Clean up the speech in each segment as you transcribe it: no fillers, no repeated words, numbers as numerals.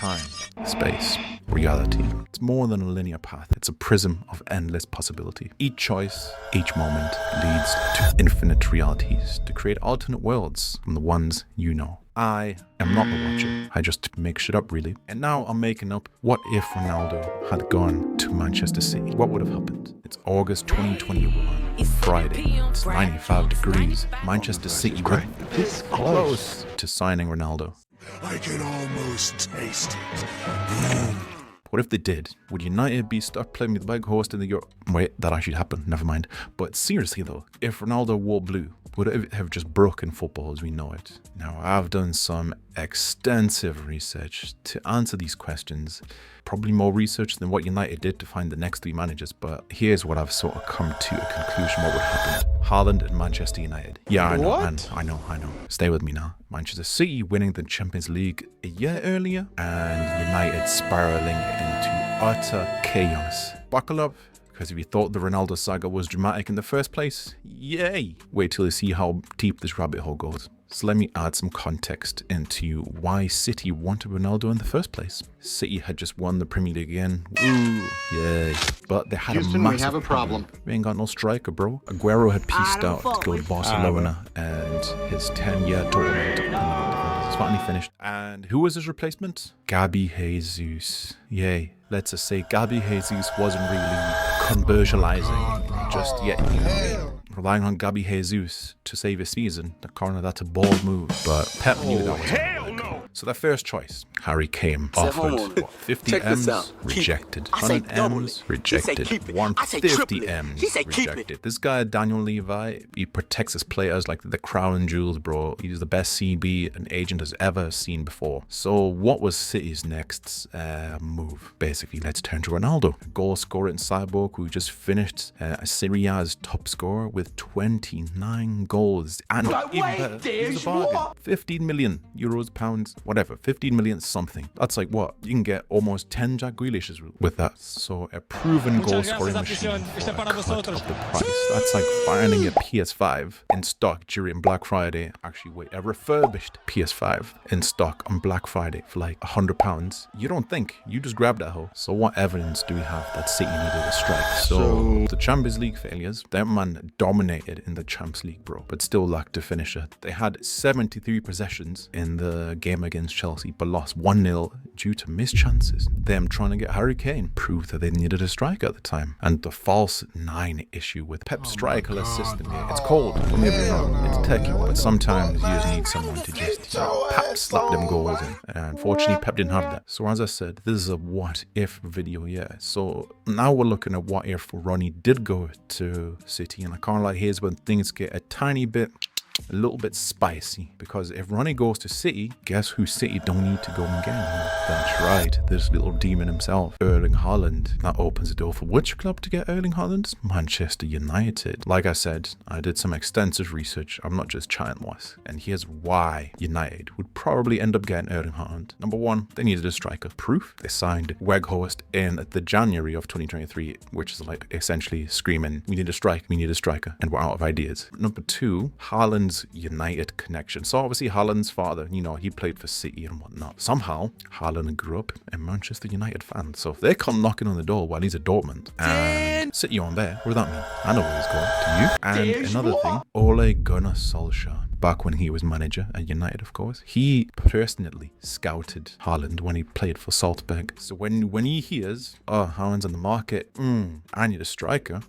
time, space, reality. It's more than a linear path. It's a prism of endless possibility. Each choice, each moment leads to infinite realities to create alternate worlds from the ones you know. I am not the watcher. I just make shit up, really. And now I'm making up, what if Ronaldo had gone to Manchester City? What would have happened? It's August 2021, Friday. It's 95 degrees. Manchester City were this close to signing Ronaldo. I can almost taste it. What if they did? Would United be stuck playing with the big host in the Euro? Wait, that actually happened. Never mind. But seriously though, if Ronaldo wore blue, would it have just broken football as we know it? Now, I've done some extensive research to answer these questions. Probably more research than what United did to find the next three managers, but here's what I've sort of come to a conclusion what would happen. Haaland and Manchester United. Yeah, I know. Stay with me now. Manchester City winning the Champions League a year earlier, and United spiraling into utter chaos. Buckle up, because if you thought the Ronaldo Saga was dramatic in the first place, yay! Wait till you see how deep this rabbit hole goes. So let me add some context into why City wanted Ronaldo in the first place. City had just won the Premier League again. Ooh, yay. But they had Houston, a massive we have a problem. We ain't got no striker, bro. Aguero had pieced out to go to Barcelona, and his 10-year tournament is finally finished. And who was his replacement? Gabi Jesus. Yay. Let's just say Gabi Jesus wasn't really conversionalizing just yet. Relying on Gabi Jesus to save his season, the corner, that's a bold move, but Pep knew that was hell no. So their first choice, Harry Kane, offered 50 M's, rejected. 100 M's, rejected. 150 M's, rejected. This guy, Daniel Levy, he protects his players like the crown and jewels, bro. He's the best CB an agent has ever seen before. So what was City's next move? Basically, let's turn to Ronaldo. Goal scorer in Cyborg, who just finished Serie A's top scorer with 29 goals. And even better, he's a bargain. 15 million euros, pounds, whatever. 15 million something. That's like what? You can get almost 10 Jack Grealishes with that. So a proven goal scoring machine for a cut of the price. That's like finding a PS5 in stock during Black Friday. Actually, wait, a refurbished PS5 in stock on Black Friday for like £100. You don't think, you just grab that hoe. So what evidence do we have that City needed a strike? So the Champions League failures, that man dominated in the Champions League, bro, but still lacked a finisher. They had 73 possessions in the game against Chelsea, but lost 1-0 due to missed chances. Them trying to get Harry Kane proved that they needed a striker at the time. And the false 9 issue with Pep's strikerless system here. It's cold, don't get me wrong, it's techy, but sometimes you just need someone to just Pep slap them goals in. And unfortunately, Pep didn't have that. So as I said, this is a what if video, yeah. So now we're looking at what if Ronnie did go to City, and I can't lie, here's when things get a little bit spicy, because if Ronnie goes to City, guess who City don't need to go and get him? That's right, this little demon himself, Erling Haaland. That opens the door for which club to get Erling Haaland? Manchester United. Like I said, I did some extensive research. I'm not just chatting was, and here's why United would probably end up getting Erling Haaland. Number one, they needed a striker. Proof? They signed Weghorst in the January of 2023, which is like essentially screaming, we need a striker, and we're out of ideas. Number two, Haaland's United connection. So obviously Haaland's father, you know, he played for City and whatnot. Somehow Haaland grew up a Manchester United fan. So if they come knocking on the door while he's at Dortmund and City on there, what does that mean? I know where he's going. Do you? And another thing, Ole Gunnar Solskjaer, back when he was manager at United, of course, he personally scouted Haaland when he played for Salzburg. So when he hears, oh, Haaland's on the market, I need a striker,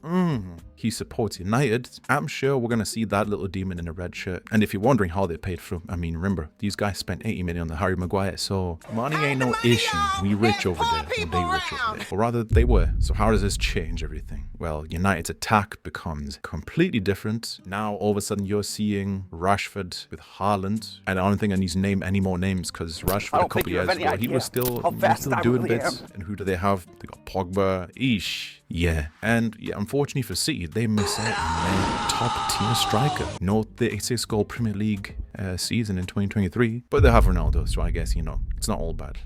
he supports United, I'm sure we're going to see that little demon in a red shirt. And if you're wondering how they paid for him, I mean, remember, these guys spent 80 million on Harry Maguire, so money ain't no issue. We rich over there, or they rich over there. Or rather, they were. So how does this change everything? Well, United's attack becomes completely different. Now, all of a sudden, you're seeing Rashford with Haaland. And I don't think I need to name any more names, because Rashford a couple years ago, he was still doing bits. And who do they have? They got Pogba, yeah. And yeah, unfortunately for City, they miss out on their top-tier striker. No 36-goal Premier League season in 2023, but they have Ronaldo, so I guess, you know, it's not all bad.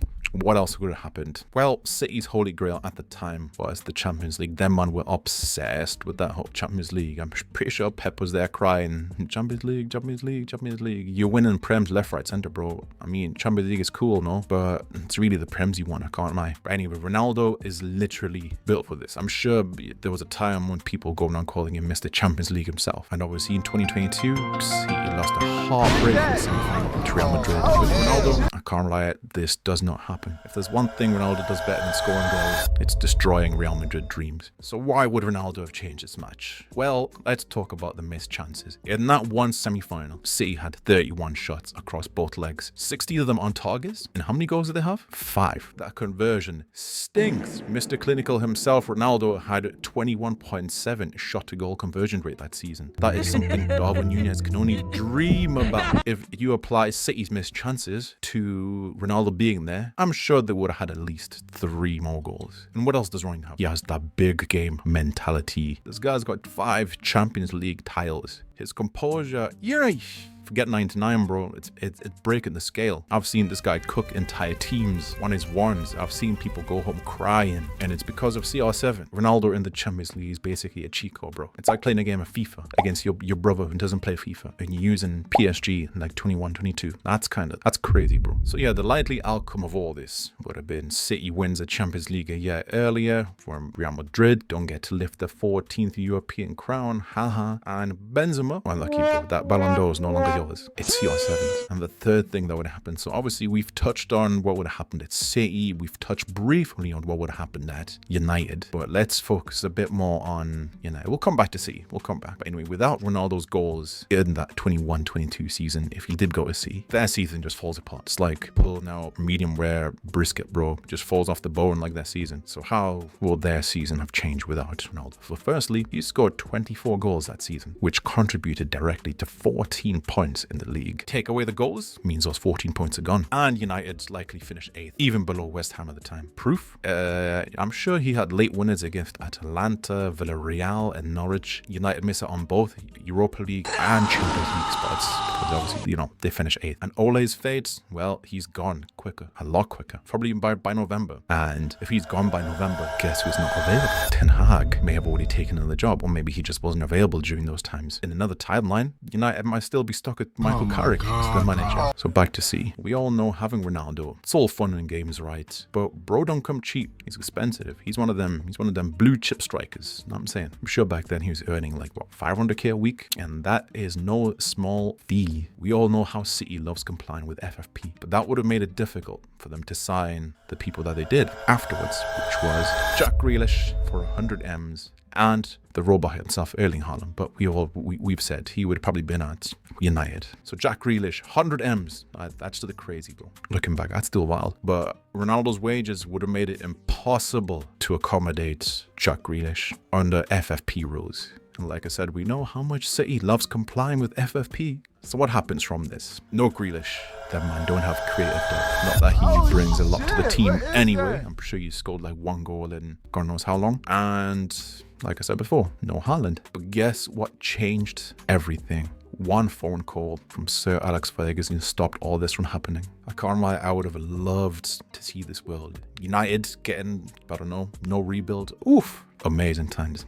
What else would have happened? Well, City's holy grail at the time was the Champions League. Them man were obsessed with that whole Champions League. I'm pretty sure Pep was there crying, Champions League, Champions League, Champions League. You're winning Prems left, right, centre, bro. I mean, Champions League is cool, no? But it's really the Prems you want, I can't lie. But anyway, Ronaldo is literally built for this. I'm sure there was a time when people going on calling him Mr. Champions League himself. And obviously in 2022, he lost a heartbreak in the semi-final to Real Madrid. With Ronaldo, I can't lie, this does not happen. If there's one thing Ronaldo does better than scoring goals, it's destroying Real Madrid dreams. So why would Ronaldo have changed this match? Well, let's talk about the missed chances. In that one semi-final, City had 31 shots across both legs, 60 of them on targets. And how many goals did they have? 5. That conversion stinks. Mr. Clinical himself, Ronaldo, had 21.7 shot to goal conversion rate that season. That is something Darwin Núñez can only dream about. If you apply City's missed chances to Ronaldo being there, I'm sure they would have had at least 3 more goals. And what else does Ronaldo have? He has that big game mentality. This guy's got 5 Champions League titles. His composure, forget 99, bro. It's breaking the scale. I've seen this guy cook entire teams on his ones. I've seen people go home crying, and it's because of CR7. Ronaldo in the Champions League is basically a Chico, bro. It's like playing a game of FIFA against your brother who doesn't play FIFA, and you're using PSG like 21, 22. That's crazy, bro. So yeah, the likely outcome of all this would have been City wins the Champions League a year earlier, for Real Madrid don't get to lift the 14th European crown, haha, and Benzema, unlucky, bro, that Ballon d'Or is no longer yours. It's CR7. And the third thing that would happen, so obviously we've touched on what would have happened at City, we've touched briefly on what would have happened at United, but let's focus a bit more on United. We'll come back to City, we'll come back. But anyway, without Ronaldo's goals in that 21-22 season, if he did go to City, their season just falls apart. It's like pulling out medium rare brisket, bro, just falls off the bone like their season. So how will their season have changed without Ronaldo? Well, firstly, he scored 24 goals that season, which contributed directly to 14 points in the league. Take away the goals means those 14 points are gone, and United likely finished 8th, even below West Ham at the time. Proof? I'm sure he had late winners against Atalanta, Villarreal, and Norwich. United miss out on both Europa League and Champions League spots because obviously, they finished 8th. And Ole's fate, well, he's gone quicker, a lot quicker, probably by November. And if he's gone by November, guess who's not available? Ten Hag may have already taken another job, or maybe he just wasn't available during those times. In another timeline, United might still be stuck with Michael Carrick as the manager. So back to C. We all know having Ronaldo, it's all fun and games, right? But bro don't come cheap. He's expensive. He's one of them blue chip strikers. Know what I'm saying? I'm sure back then he was earning like 500k a week, and that is no small fee. We all know how City loves complying with FFP, but that would have made it difficult for them to sign the people that they did afterwards, which was Jack Grealish for 100 M's and the robot himself, Erling Haaland. But we've said he would have probably been at United. So Jack Grealish, 100 M's. That's still crazy, bro. Looking back, that's still wild. But Ronaldo's wages would have made it impossible to accommodate Jack Grealish under FFP rules. And like I said, we know how much City loves complying with FFP. So what happens from this? No Grealish. That man don't have creative depth. Not that he brings a lot to the team anyway. I'm sure he scored like 1 goal in God knows how long. And like I said before, no Haaland. But guess what changed everything? One phone call from Sir Alex Ferguson stopped all this from happening. I can't lie, I would have loved to see this world. United getting, I don't know, no rebuild. Oof, amazing times.